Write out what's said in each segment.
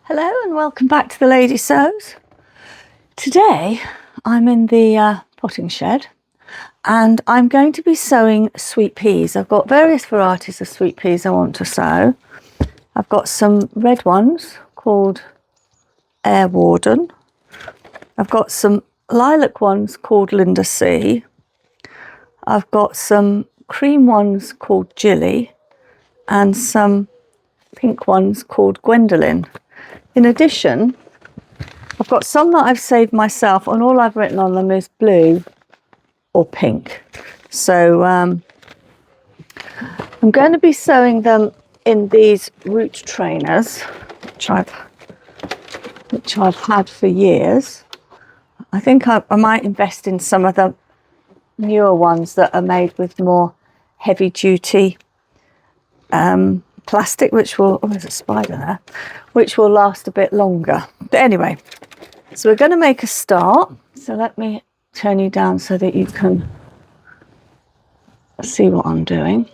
Hello and welcome back to the Lady Sows. Today I'm in the potting shed and I'm going to be sowing sweet peas. I've got various varieties of sweet peas I want to sow. I've got some red ones called Air Warden. I've got some lilac ones called Linda C. I've got some cream ones called Jilly and some pink ones called Gwendolyn. In addition, I've got some that I've saved myself and all I've written on them is blue or pink. So I'm going to be sowing them in these root trainers, which I've had for years. I think I might invest in some of the newer ones that are made with more heavy duty plastic, which will, oh, there's a spider there, which will last a bit longer. But anyway, so we're going to make a start. So let me turn you down so that you can see what I'm doing.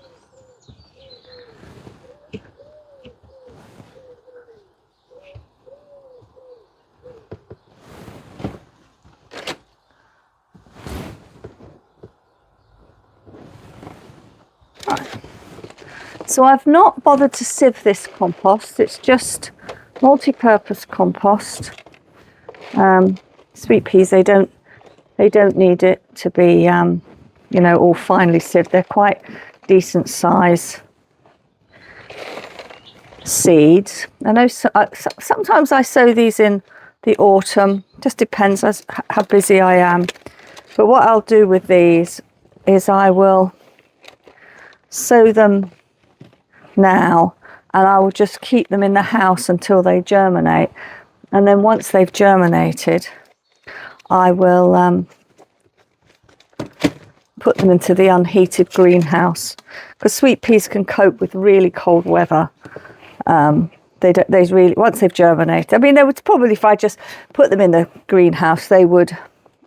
Right. So I've not bothered to sieve this compost. It's just multi-purpose compost. Sweet peas, they don't need it to be all finely sieved. They're quite decent size seeds. I know sometimes I sow these in the autumn, just depends how busy I am. But what I'll do with these is I will sow them now and I will just keep them in the house until they germinate, and then once they've germinated I will put them into the unheated greenhouse, because sweet peas can cope with really cold weather. They really, once they've germinated, I mean, they would probably, if I just put them in the greenhouse, they would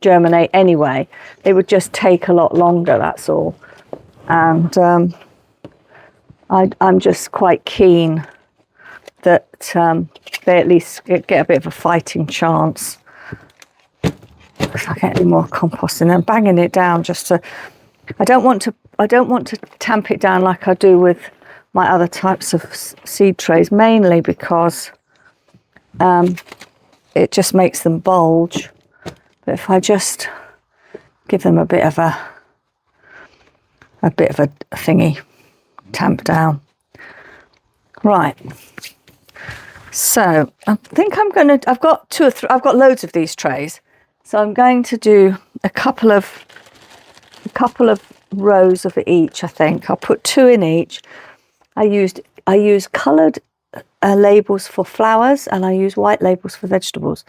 germinate anyway. They would just take a lot longer, that's all. And I'm just quite keen that they at least get a bit of a fighting chance. If I get any more compost in, I'm banging it down just to. I don't want to tamp it down like I do with my other types of seed trays, mainly because it just makes them bulge. But if I just give them a bit of a thingy, tamp down. Right. So I think I've got I've got loads of these trays. So I'm going to do a couple of rows of each, I think. I'll put 2 in each. I use coloured labels for flowers and I use white labels for vegetables.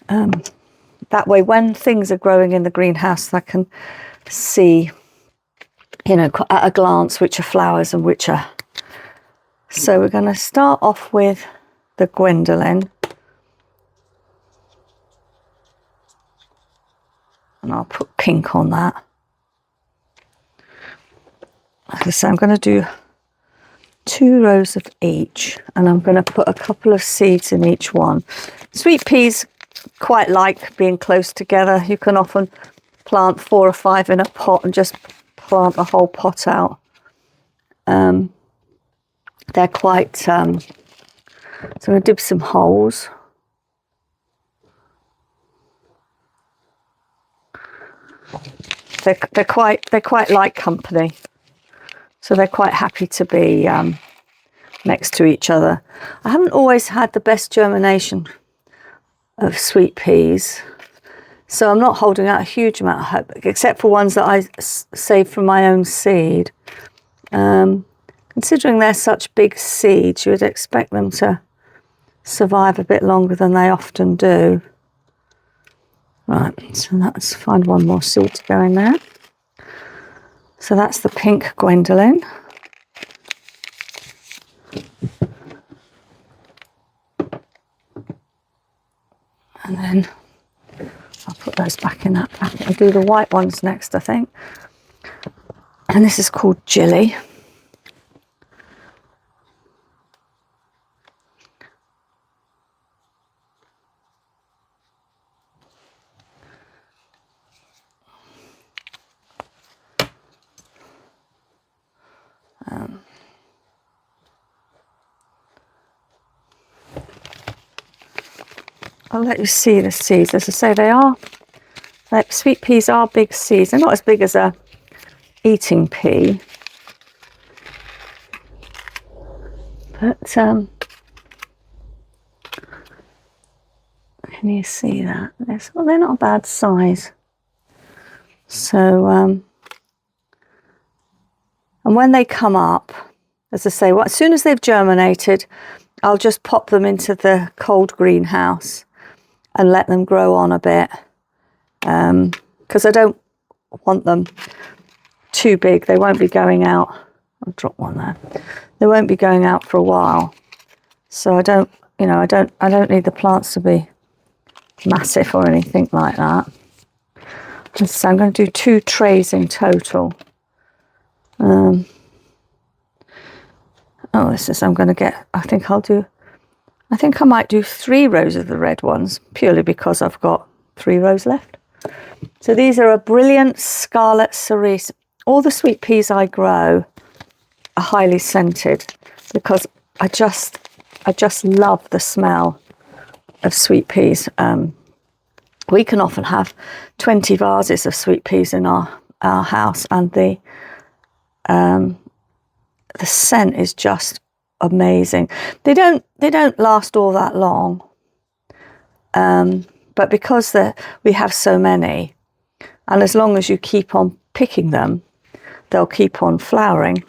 That way, when things are growing in the greenhouse, I can see, at a glance, which are flowers and which are. So we're going to start off with the Gwendolyn. And I'll put pink on that. So I'm going to do 2 rows of each, and I'm going to put a couple of seeds in each one. Sweet peas quite like being close together. You can often plant 4 or 5 in a pot and just plant the whole pot out. They're quite, so I'm going to dip some holes. They're quite like company, so they're quite happy to be next to each other. I haven't always had the best germination of sweet peas, so I'm not holding out a huge amount of hope, except for ones that I saved from my own seed. Considering they're such big seeds, you would expect them to survive a bit longer than they often do. Right, so let's find one more seed to go in there. So that's the pink Gwendolyn. And then I'll put those back in that packet. I'll do the white ones next, I think. And this is called Jilly. I'll let you see the seeds. As I say, they are, like, sweet peas are big seeds. They're not as big as a eating pea, but can you see that? Well, they're not a bad size. So, and when they come up, as I say, as soon as they've germinated, I'll just pop them into the cold greenhouse and let them grow on a bit, because I don't want them too big. They won't be going out. I'll drop one there. They won't be going out for a while, so I don't need the plants to be massive or anything like that. So I'm going to do 2 trays in total. I'm going to get, I think I might do 3 rows of the red ones, purely because I've got 3 rows left. So these are a brilliant scarlet cerise. All the sweet peas I grow are highly scented, because I just love the smell of sweet peas. We can often have 20 vases of sweet peas in our house, and the scent is just amazing. They don't last all that long, but because we have so many, and as long as you keep on picking them, they'll keep on flowering.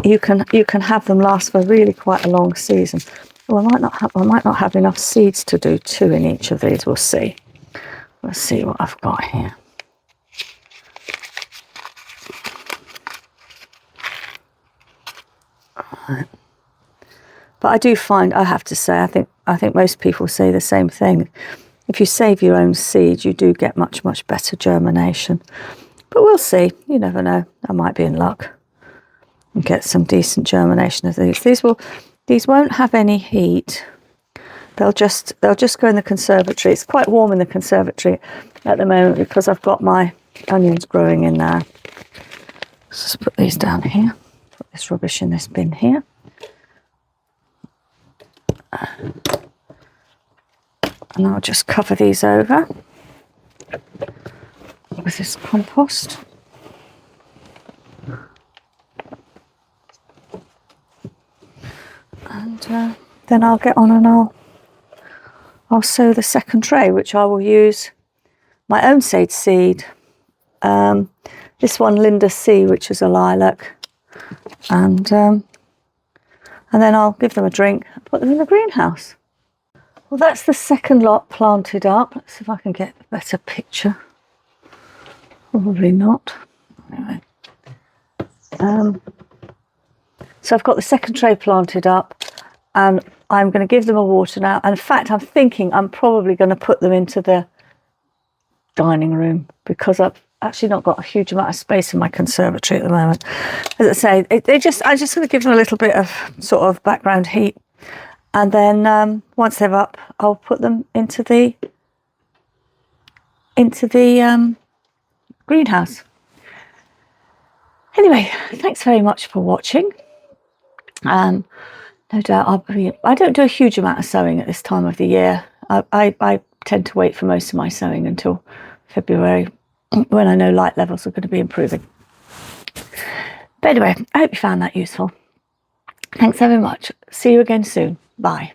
You can have them last for really quite a long season. Well, I might not have enough seeds to do 2 in each of these. We'll see. Let's see what I've got here. Right. But I do find, I have to say, I think most people say the same thing. If you save your own seeds, you do get much, much better germination. But we'll see. You never know. I might be in luck and get some decent germination of these. These won't have any heat. They'll just go in the conservatory. It's quite warm in the conservatory at the moment because I've got my onions growing in there. Let's just put these down here. Put this rubbish in this bin here. And I'll just cover these over with this compost. And then I'll get on and I'll sow the second tray, which I will use my own sage seed. This one, Linda C, which is a lilac, and then I'll give them a drink and put them in the greenhouse. Well, that's the second lot planted up. Let's see if I can get a better picture. Probably not. Anyway. So I've got the second tray planted up, and I'm going to give them a water now. And in fact, I'm thinking I'm probably going to put them into the dining room, because I've actually not got a huge amount of space in my conservatory at the moment. As I say, I'm just going to give them a little bit of sort of background heat. And then once they're up, I'll put them into the greenhouse. Anyway, thanks very much for watching. No doubt I don't do a huge amount of sowing at this time of the year. I tend to wait for most of my sowing until February, when I know light levels are going to be improving. But anyway, I hope you found that useful. Thanks very much. See you again soon. Bye.